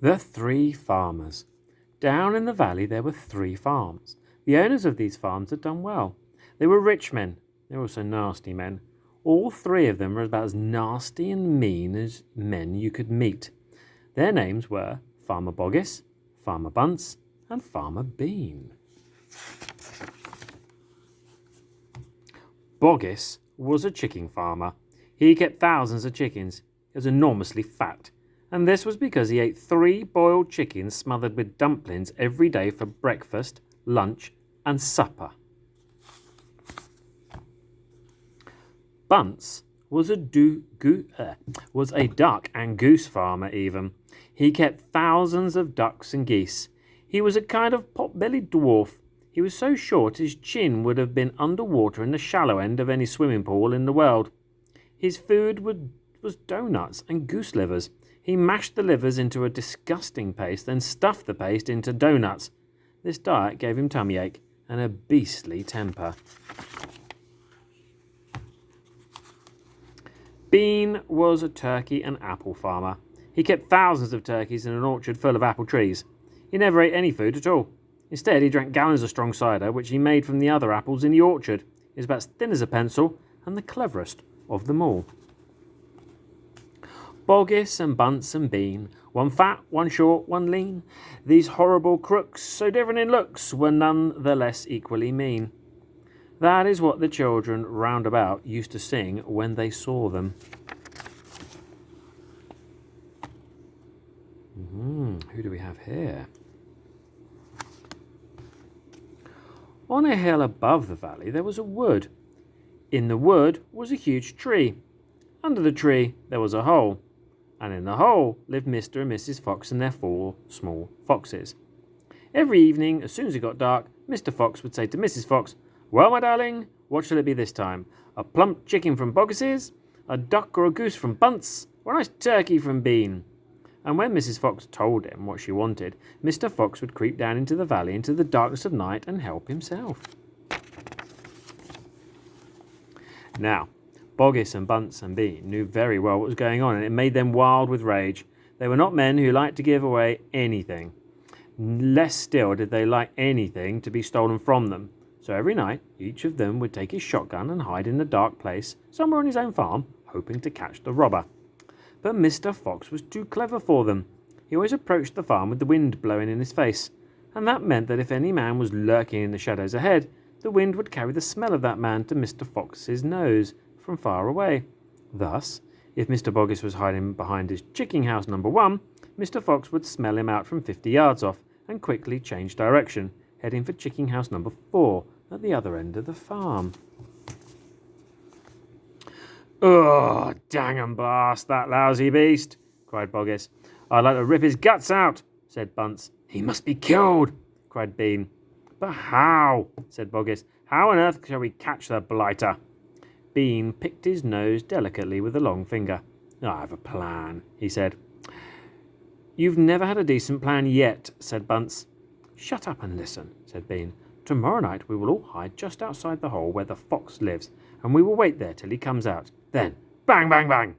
The Three Farmers. Down in the valley there were 3 farms. The owners of these farms had done well. They were rich men. They were also nasty men. All 3 of them were about as nasty and mean as men you could meet. Their names were Farmer Boggis, Farmer Bunce, and Farmer Bean. Boggis was a chicken farmer. He kept thousands of chickens. He was enormously fat. And this was because he ate 3 boiled chickens smothered with dumplings every day for breakfast, lunch, and supper. Bunce was a duck and goose farmer even. He kept thousands of ducks and geese. He was a kind of pot-bellied dwarf. He was so short his chin would have been underwater in the shallow end of any swimming pool in the world. His food was doughnuts and goose livers. He mashed the livers into a disgusting paste, then stuffed the paste into doughnuts. This diet gave him tummy ache and a beastly temper. Bean was a turkey and apple farmer. He kept thousands of turkeys in an orchard full of apple trees. He never ate any food at all. Instead, he drank gallons of strong cider, which he made from the other apples in the orchard. He was about as thin as a pencil and the cleverest of them all. Boggis and Bunce and Bean, one fat, one short, one lean. These horrible crooks, so different in looks, were none the less equally mean. That is what the children round about used to sing when they saw them. Who do we have here? On a hill above the valley there was a wood. In the wood was a huge tree. Under the tree there was a hole. And in the hole lived Mr. and Mrs. Fox and their 4 small foxes. Every evening, as soon as it got dark, Mr. Fox would say to Mrs. Fox, "Well, my darling, what shall it be this time? A plump chicken from Boggis's, a duck or a goose from Bunce, or a nice turkey from Bean?" And when Mrs. Fox told him what she wanted, Mr. Fox would creep down into the valley into the darkness of night and help himself. Now, Boggis and Bunce and Bean knew very well what was going on, and it made them wild with rage. They were not men who liked to give away anything. Less still did they like anything to be stolen from them. So every night, each of them would take his shotgun and hide in a dark place, somewhere on his own farm, hoping to catch the robber. But Mr. Fox was too clever for them. He always approached the farm with the wind blowing in his face, and that meant that if any man was lurking in the shadows ahead, the wind would carry the smell of that man to Mr. Fox's nose from far away. Thus, if Mr. Boggis was hiding behind his chicken house number 1, Mr. Fox would smell him out from 50 yards off and quickly change direction, heading for chicken house number 4 at the other end of the farm. "Oh, dang and blast that lousy beast!" cried Boggis. "I'd like to rip his guts out," said Bunce. "He must be killed," cried Bean. "But how?" said Boggis. "How on earth shall we catch the blighter?" Bean picked his nose delicately with a long finger. "I have a plan," he said. "You've never had a decent plan yet," said Bunce. "Shut up and listen," said Bean. "Tomorrow night we will all hide just outside the hole where the fox lives, and we will wait there till he comes out. Then, bang, bang, bang!"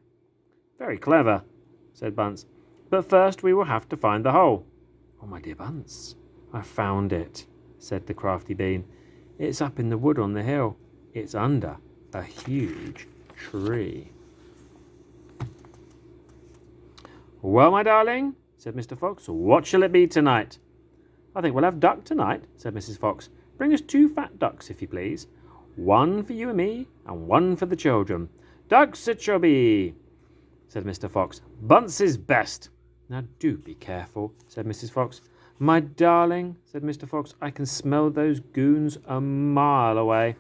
"Very clever," said Bunce. "But first we will have to find the hole." "Oh, my dear Bunce, I've found it," said the crafty Bean. "It's up in the wood on the hill. It's under a huge tree." "Well, my darling," said Mr. Fox, "what shall it be tonight?" "I think we'll have duck tonight," said Mrs. Fox. "Bring us 2 fat ducks, if you please. 1 for you and me, and 1 for the children." "Ducks it shall be," said Mr. Fox. "Bunce is best." "Now do be careful," said Mrs. Fox. "My darling," said Mr. Fox, "I can smell those goons a mile away.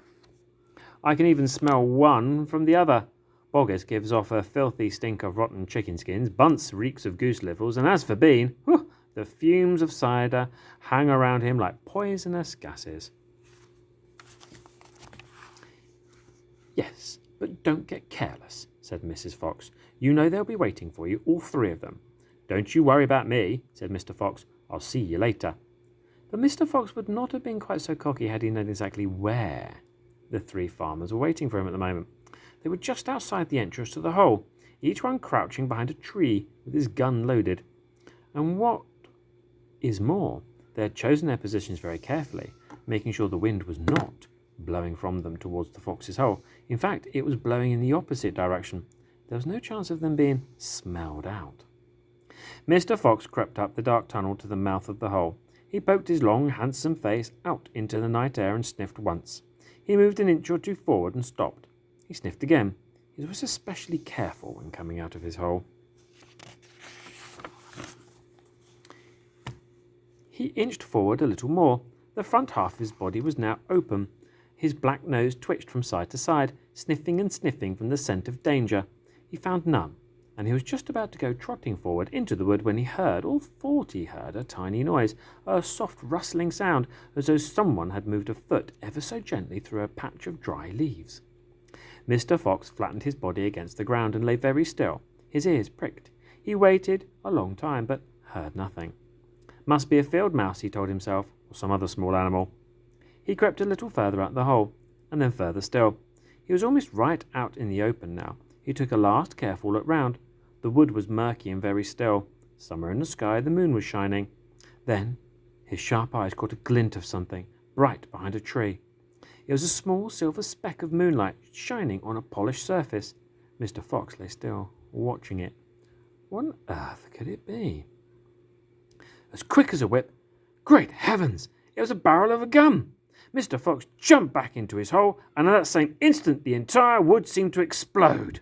I can even smell one from the other. Boggis gives off a filthy stink of rotten chicken skins, Bunce reeks of goose livers, and as for Bean, the fumes of cider hang around him like poisonous gases." "Yes, but don't get careless," said Mrs. Fox. "You know they'll be waiting for you, all 3 of them." "Don't you worry about me," said Mr. Fox. "I'll see you later." But Mr. Fox would not have been quite so cocky had he known exactly where the 3 farmers were waiting for him at the moment. They were just outside the entrance to the hole, each one crouching behind a tree with his gun loaded. And what is more, they had chosen their positions very carefully, making sure the wind was not blowing from them towards the fox's hole. In fact, it was blowing in the opposite direction. There was no chance of them being smelled out. Mr. Fox crept up the dark tunnel to the mouth of the hole. He poked his long, handsome face out into the night air and sniffed once. He moved an inch or two forward and stopped. He sniffed again. He was especially careful when coming out of his hole. He inched forward a little more. The front half of his body was now open. His black nose twitched from side to side, sniffing and sniffing from the scent of danger. He found none, and he was just about to go trotting forward into the wood when he heard, or thought he heard, a tiny noise, a soft rustling sound, as though someone had moved a foot ever so gently through a patch of dry leaves. Mr. Fox flattened his body against the ground and lay very still. His ears pricked. He waited a long time, but heard nothing. Must be a field mouse, he told himself, or some other small animal. He crept a little further out the hole, and then further still. He was almost right out in the open now. He took a last careful look round. The wood was murky and very still. Somewhere in the sky the moon was shining. Then his sharp eyes caught a glint of something, bright behind a tree. It was a small silver speck of moonlight shining on a polished surface. Mr. Fox lay still, watching it. What on earth could it be? As quick as a whip, great heavens, it was a barrel of a gun! Mr. Fox jumped back into his hole, and at that same instant the entire wood seemed to explode.